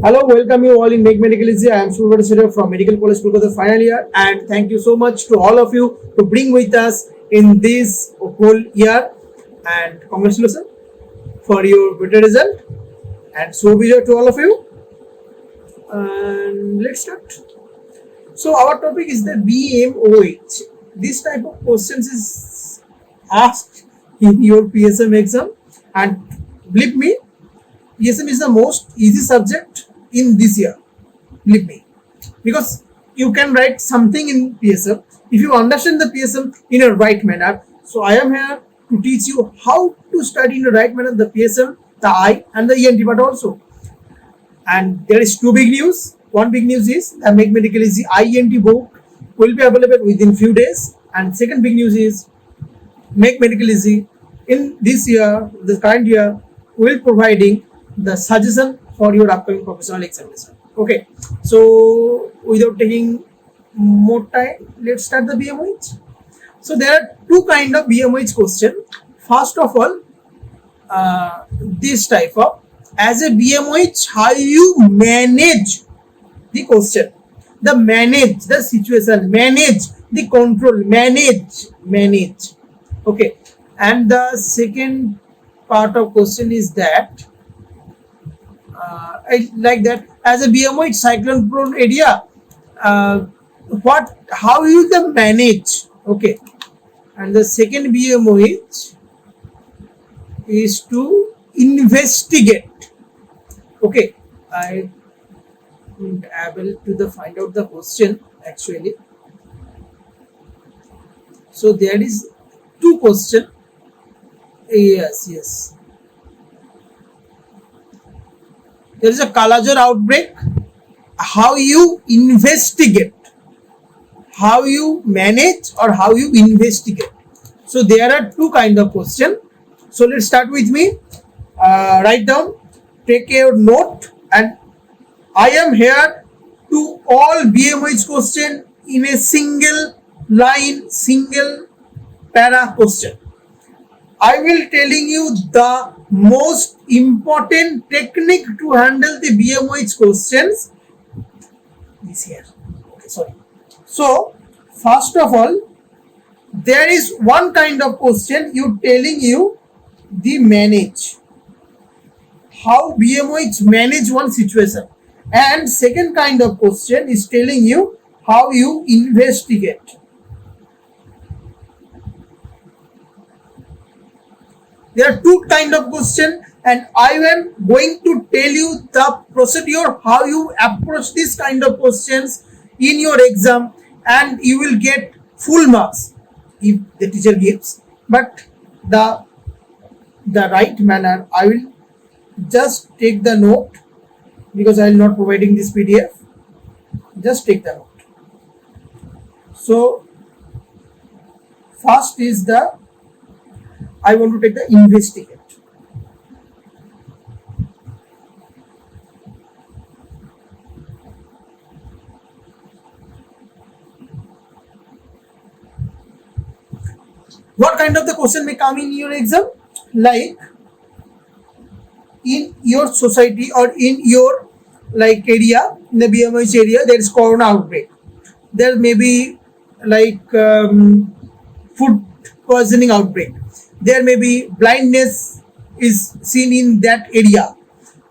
Hello, welcome you all in Make Medical Easy. I am Survata Sridhar from Medical College Kolkata final year, and thank you so much to all of you to bring with us in this whole year. And congratulations for your better result. And so be to all of you. And let's start. So our topic is the BMOH. This type of questions is asked in your PSM exam, and believe me, PSM is the most easy subject in this year. Believe me, because you can write something in PSM if you understand the PSM in a right manner. So I am here to teach you how to study in the right manner the PSM, the I, and the ENT part also. And there is two big news. One big news is the Make Medical Easy IENT book will be available within few days. And second big news is Make Medical Easy in this year, the current year, will providing the suggestion for your upcoming professional examination. Okay, so without taking more time, let's start the BMOH. So there are two kind of BMOH question. First of all, this type of, as a BMOH, how you manage the question, the manage the situation, manage the control, manage. Okay, and the second part of question is that I like that as a BMOH cyclone prone area, how you can manage. Okay, and the second BMOH is to investigate. Okay, I wasn't able to find out the question actually. So there is two question. Yes. There is a Kalajor outbreak. How you investigate, how you manage, or how you investigate. So there are two kind of question. So let's start with me. Write down, take your note, and I am here to all BMOH question in a single line, single para question. I will telling you the most important technique to handle the BMOH questions. This here. Okay, sorry. So first of all, there is one kind of question you telling you the manage, how BMOH manage one situation, and second kind of question is telling you how you investigate. There are two kind of question, and I am going to tell you the procedure how you approach this kind of questions in your exam, and you will get full marks if the teacher gives. But the right manner, I will just take the note because I will not providing this PDF. Just take the note. So first is I want to take the investigate. What kind of the question may come in your exam? Like in your society or in your like area, in the BMOH area, there is corona outbreak. There may be like food poisoning outbreak. There may be blindness is seen in that area.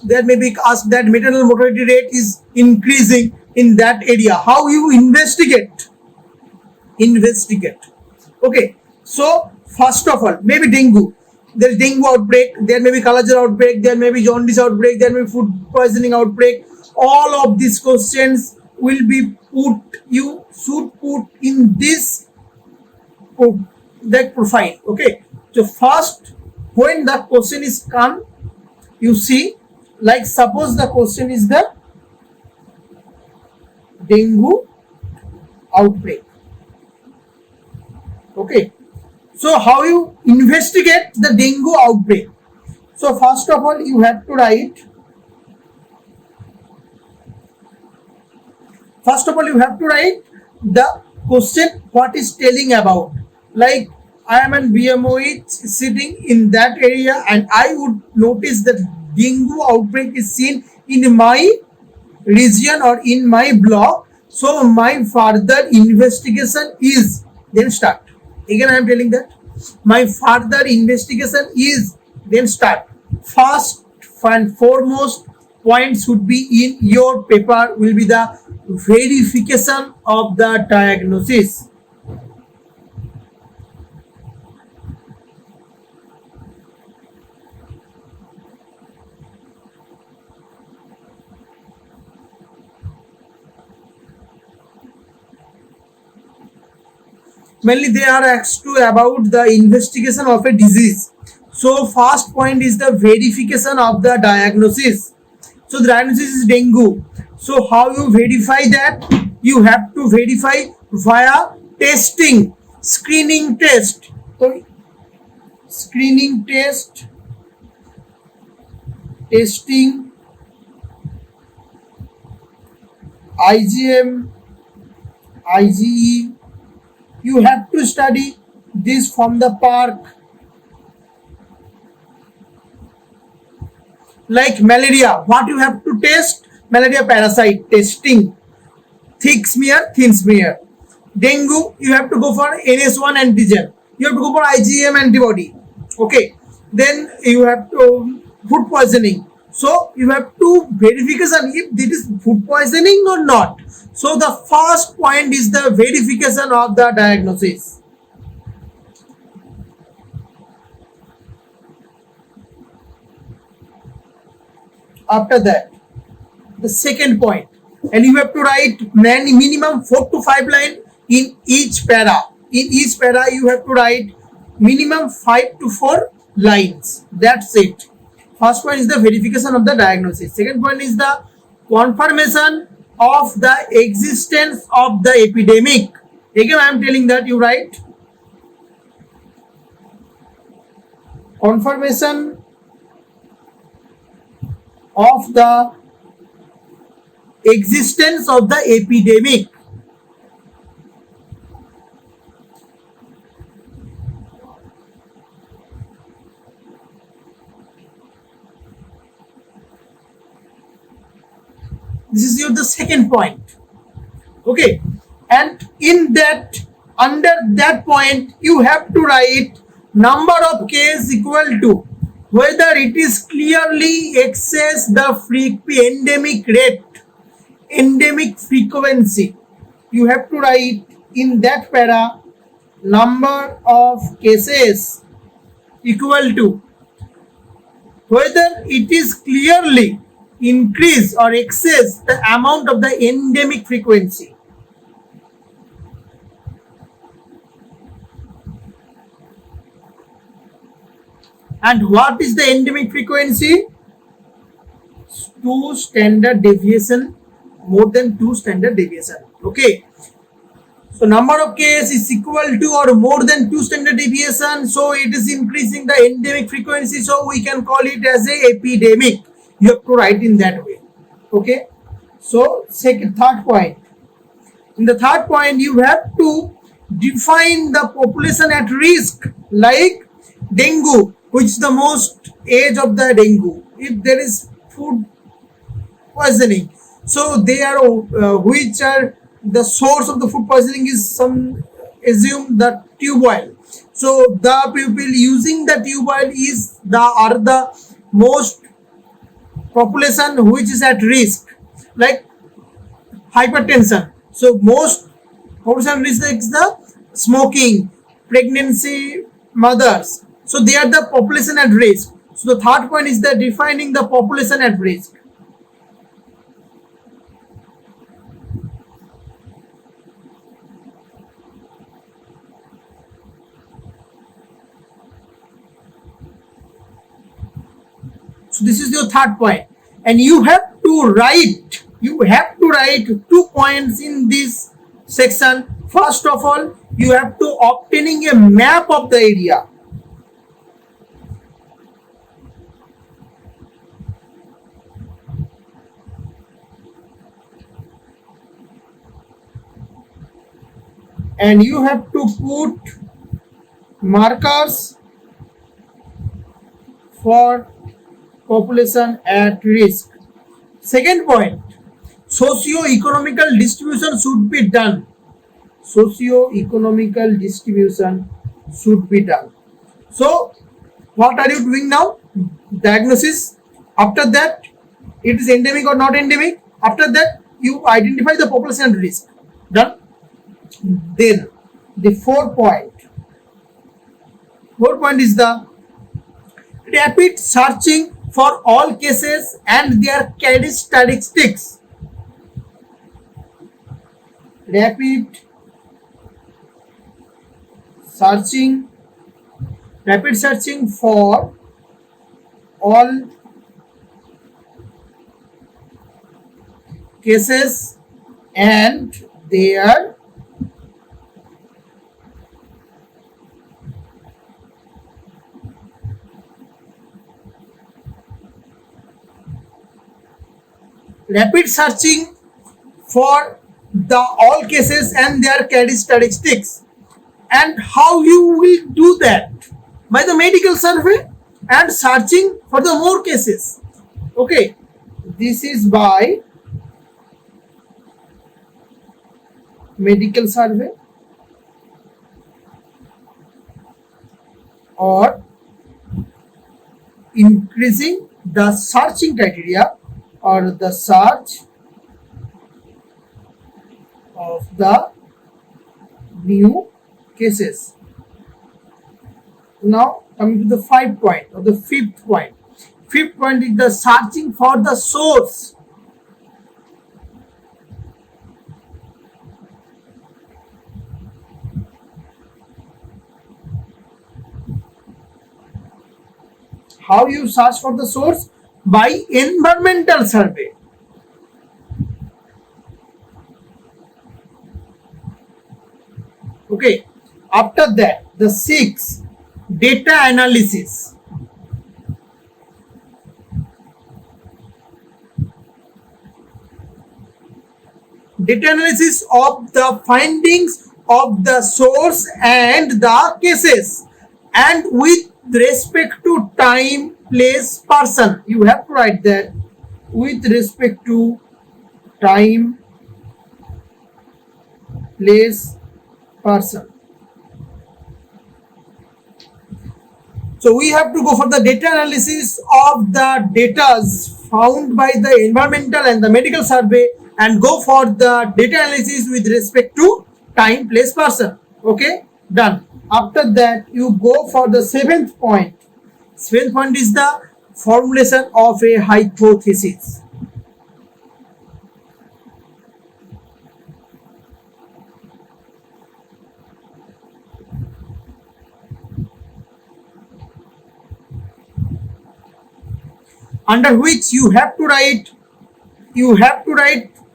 There may be asked that maternal mortality rate is increasing in that area. How you investigate? Okay. So first of all, maybe dengue. There is dengue outbreak. There may be Kalajor outbreak. There may be jaundice outbreak. There may be food poisoning outbreak. All of these questions will be put. You should put in this that profile. Okay. So first, when the question is come, you see, like suppose the question is the dengue outbreak. Okay. So how you investigate the dengue outbreak? So first of all, you have to write. The question what is telling about. Like I am an BMOH sitting in that area, and I would notice that dengue outbreak is seen in my region or in my block, so my further investigation is, then start. Again I am telling that my further investigation is, then start. First and foremost point should be in your paper will be the verification of the diagnosis. Mainly they are asked to about the investigation of a disease. So first point is the verification of the diagnosis. So the diagnosis is dengue. So how you verify that? You have to verify via testing, screening test. So screening test, testing, IgM, IgE. You have to study this from the park. Like malaria, what you have to test? Malaria parasite testing, thick smear, thin smear. Dengue, you have to go for NS1 antigen. You have to go for IgM antibody. Okay. Then you have to food poisoning. So you have to verification if it is food poisoning or not. So the first point is the verification of the diagnosis. After that, the second point, and you have to write minimum 4 to 5 lines in each para. In each para, you have to write minimum 5 to 4 lines. That's it. First point is the verification of the diagnosis. Second point is the confirmation of the existence of the epidemic. Again, I am telling that you write confirmation of the existence of the epidemic. This is the second point. Okay, and in that, under that point, you have to write number of cases equal to whether it is clearly excess the endemic rate, endemic frequency. You have to write in that para number of cases equal to whether it is clearly increase or excess the amount of the endemic frequency. And what is the endemic frequency? 2 standard deviation, more than 2 standard deviation. Okay. So number of cases is equal to or more than 2 standard deviation. So it is increasing the endemic frequency. So we can call it as a epidemic. You have to write in that way. Okay. So third point. In the third point, you have to define the population at risk, like dengue, which is the most age of the dengue. If there is food poisoning, so they are which are the source of the food poisoning is some assume the tube oil. So the people using the tube oil is the most population which is at risk, like hypertension. So most population risk is the smoking, pregnancy, mothers. So they are the population at risk. So the third point is the defining the population at risk. So this is your third point, and you have to write 2 points in this section. First of all, you have to obtaining a map of the area. And you have to put markers for population at risk. Second point, socio-economical distribution should be done. Socio-economical distribution should be done. So, what are you doing now? Diagnosis. After that, it is endemic or not endemic. After that, you identify the population risk. Done. Then, the fourth point. Fourth point is the rapid searching for all cases and their characteristics. Rapid searching for all cases and their rapid searching for the all cases and their characteristics. And how you will do that? By the medical survey and searching for the more cases. Okay, this is by medical survey or increasing the searching criteria or the search of the new cases. Now coming to the fifth point. Fifth point is the searching for the source. How you search for the source? By environmental survey. Okay. After that, the sixth, data analysis. Data analysis of the findings of the source and the cases, and with respect to time, place, person. You have to write that with respect to time, place, person. So we have to go for the data analysis of the data found by the environmental and the medical survey and go for the data analysis with respect to time, place, person. Okay, done. After that, you go for the seventh point. Seventh point is the formulation of a hypothesis. Under which you have to write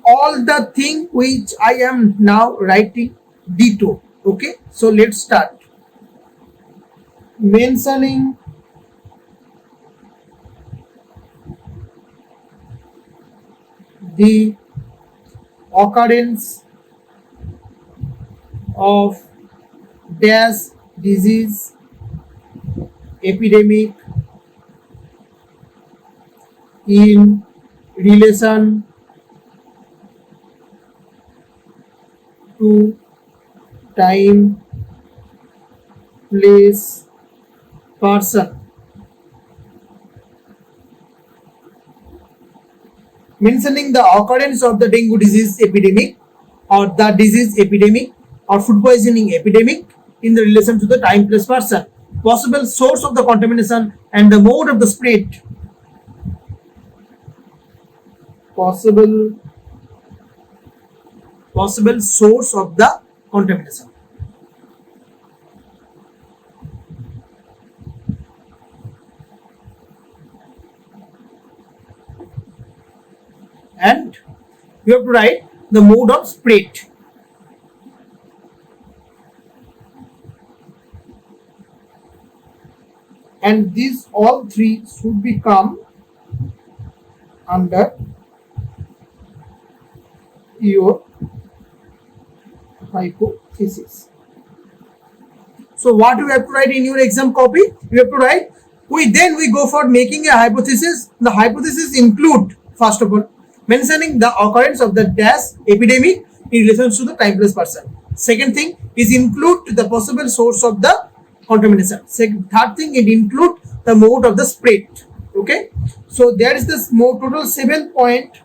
all the thing which I am now writing ditto. Okay, so let's start. Mentioning the occurrence of dash disease epidemic in relation to time, place, person. Mentioning the occurrence of the dengue disease epidemic or the disease epidemic or food poisoning epidemic in the relation to the time, place, person. Possible source of the contamination and the mode of the spread. Possible source of the contamination. And you have to write the mode of spread. And these all three should become under your hypothesis. So what you have to write in your exam copy? You have to write, we go for making a hypothesis. The hypothesis include, first of all, mentioning the occurrence of the dash epidemic in relation to the timeless person. Second thing is include the possible source of the contamination. Third thing, it include the mode of the spread. Okay, so there is this more total 7 point.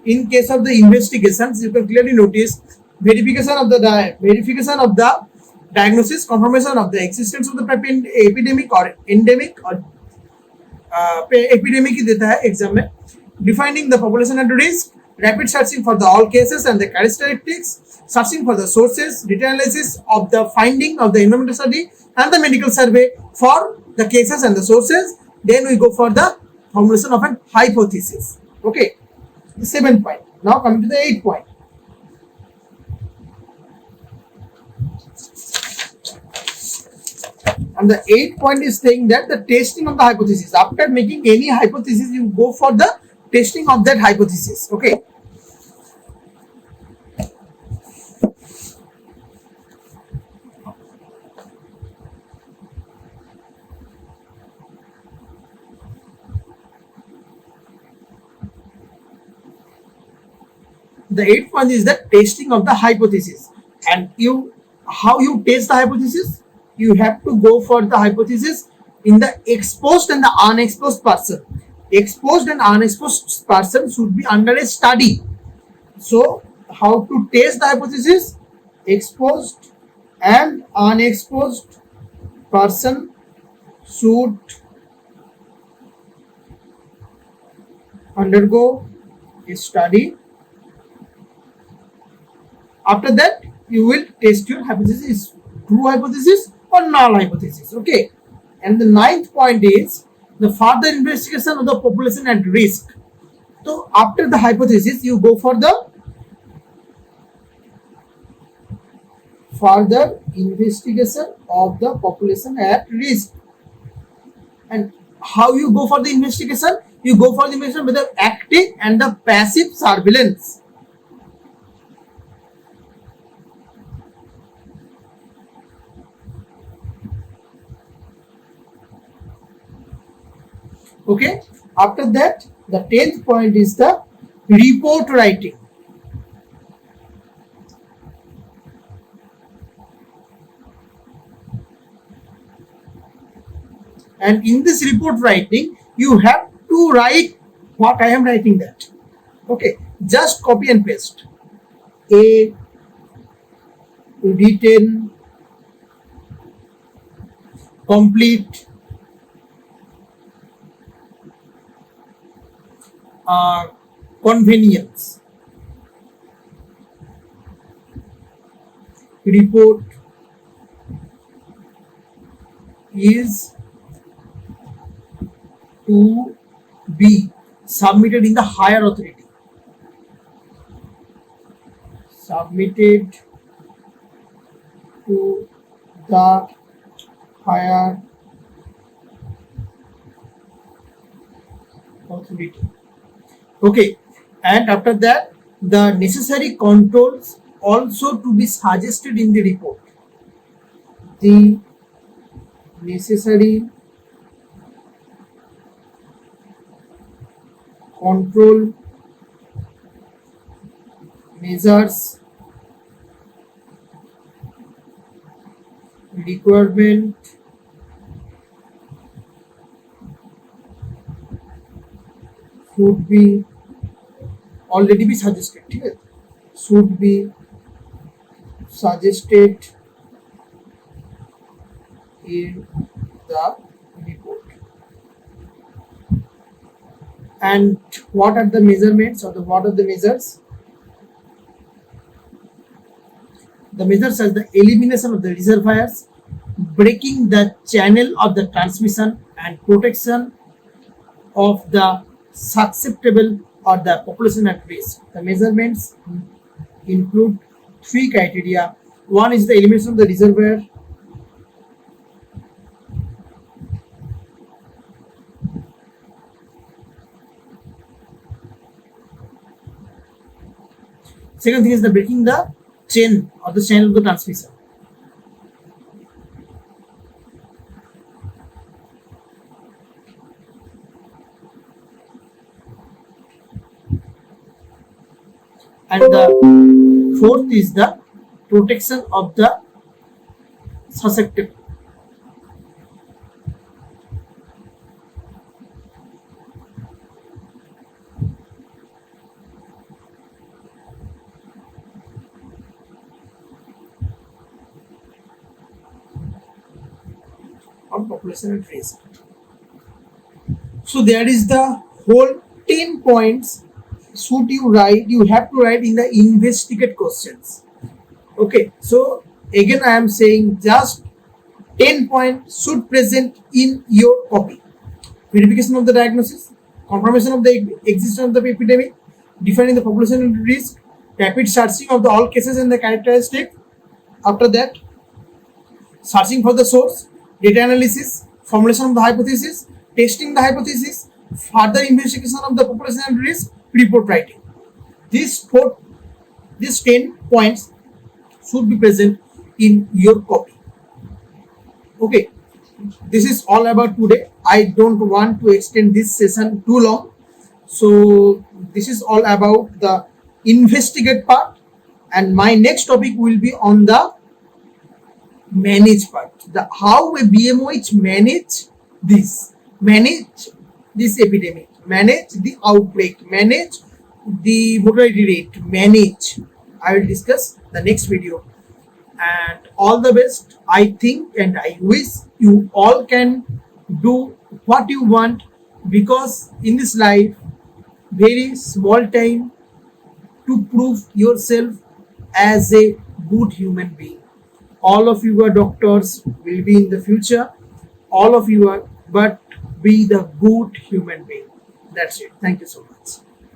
In case of the investigations, you can clearly notice verification of the diagnosis, confirmation of the existence of the epidemic or endemic or epidemic ही देता है exam में, defining the population at risk, rapid searching for the all cases and the characteristics, searching for the sources, detailed analysis of the finding of the environmental study and the medical survey for the cases and the sources. Then we go for the formulation of an hypothesis. Okay, the 7th point. Now coming to the 8th point. And the 8th point is saying that the testing of the hypothesis. After making any hypothesis, you go for the testing of that hypothesis. Okay. The 8th point is the testing of the hypothesis. And how you test the hypothesis? You have to go for the hypothesis in the exposed and the unexposed person. Exposed and unexposed person should be under a study. So how to test the hypothesis? Exposed and unexposed person should undergo a study. After that, you will test your hypothesis, true hypothesis or null hypothesis. Okay. And the 9th point is the further investigation of the population at risk. So after the hypothesis, you go for the further investigation of the population at risk. And how you go for the investigation? You go for the investigation with the active and the passive surveillance. Okay, after that, the 10th point is the report writing. And in this report writing, you have to write what I am writing that. Okay, just copy and paste. A written, complete, convenience report is to be submitted in the higher authority. Submitted to the higher authority. Okay, and after that, the necessary controls also to be suggested in the report. The necessary control measures requirement should be already be suggested. Should be suggested in the report. And what are the measurements or what are the measures? The measures are the elimination of the reservoirs, breaking the channel of the transmission and protection of the susceptible or the population at risk. The measurements include 3 criteria. One is the elimination of the reservoir. Second thing is the breaking the chain or the channel of the transmission. and the fourth is the protection of the susceptible. On population at risk. So there is the whole 10 points should you write, you have to write in the investigate questions. Okay, so again I am saying just 10 points should present in your copy. Verification of the diagnosis, confirmation of the existence of the epidemic, defining the population at risk, rapid searching of the all cases and the characteristic. After that, searching for the source, data analysis, formulation of the hypothesis, testing the hypothesis, further investigation of the population at risk, report writing. These 10 points should be present in your copy. Okay, this is all about today. I don't want to extend this session too long. So this is all about the investigate part, and my next topic will be on the manage part, the how a BMOH manage this epidemic, manage the outbreak, manage the mortality rate, manage. I will discuss the next video, and all the best. I think and I wish you all can do what you want, because in this life very small time to prove yourself as a good human being. All of you are doctors, will be in the future. All of you are, but be the good human being. That's it. Thank you so much.